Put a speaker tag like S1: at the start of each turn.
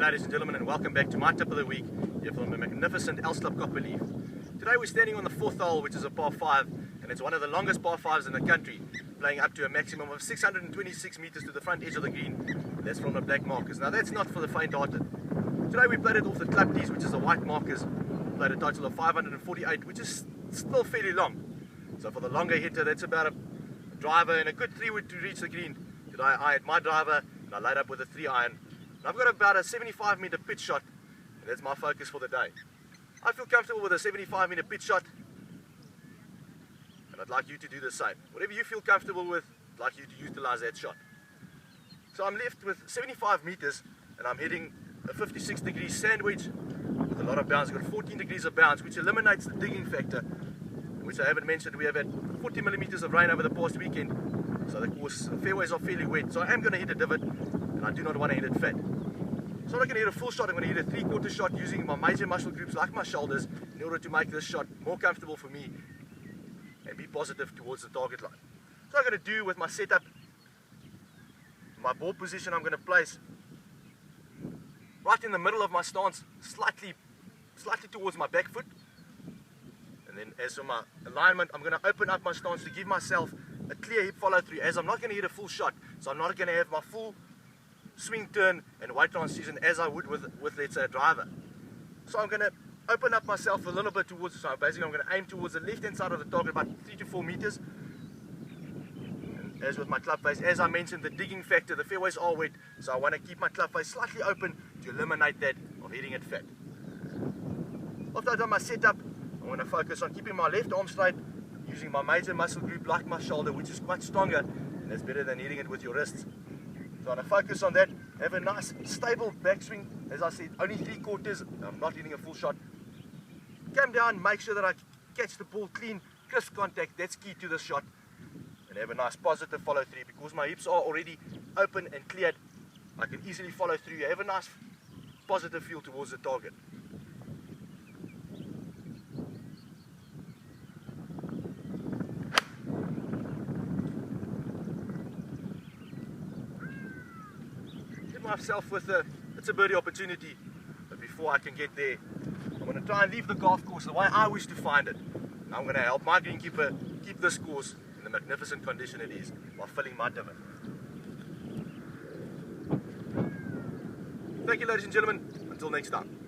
S1: ladies and gentlemen, and welcome back to my tip of the week here from the magnificent Els Club Copperleaf. Today we're standing on the fourth hole, which is a par 5, and it's one of the longest par 5s in the country, playing up to a maximum of 626 meters to the front edge of the green. That's from the black markers. Now that's not for the faint-hearted. Today we played it off the club tees, which is the white markers. Played a total of 548, which is still fairly long. So for the longer hitter, that's about a driver and a good 3-wood to reach the green. Today I had my driver and I laid up with a 3-iron. I've got about a 75-meter pitch shot, and that's my focus for the day. I feel comfortable with a 75-meter pitch shot, and I'd like you to do the same. Whatever you feel comfortable with, I'd like you to utilize that shot. So I'm left with 75 meters, and I'm hitting a 56-degree sandwich with a lot of bounce. I've got 14 degrees of bounce, which eliminates the digging factor, which I haven't mentioned. We have had 40 millimeters of rain over the past weekend, so the fairways are fairly wet. So I am going to hit a divot, and I do not want to hit it fat. So I'm not going to hit a full shot, I'm going to hit a 3/4 shot using my major muscle groups like my shoulders in order to make this shot more comfortable for me and be positive towards the target line. So I'm going to do with my setup, my ball position I'm going to place right in the middle of my stance, slightly towards my back foot. And then as for my alignment, I'm going to open up my stance to give myself a clear hip follow through, as I'm not going to hit a full shot, so I'm not going to have my full swing turn and weight transition as I would with let's say a driver. So I'm going to open up myself a little bit towards, so basically I'm going to aim towards the left hand side of the target about 3 to 4 meters. And as with my club face, as I mentioned, the digging factor, the fairways are wet, so I want to keep my club face slightly open to eliminate that of hitting it fat. After I've done my setup, I want to focus on keeping my left arm straight, using my major muscle group like my shoulder, which is quite stronger, and that's better than hitting it with your wrists. So I'm going to focus on that, have a nice stable backswing, as I said, only 3/4, I'm not hitting a full shot. Come down, make sure that I catch the ball clean, crisp contact, that's key to this shot. And have a nice positive follow through, because my hips are already open and cleared, I can easily follow through, have a nice positive feel towards the target. Myself with it's a birdie opportunity, but before I can get there, I'm going to try and leave the golf course the way I wish to find it. And I'm going to help my greenkeeper keep this course in the magnificent condition it is while filling my divot. Thank you, ladies and gentlemen. Until next time.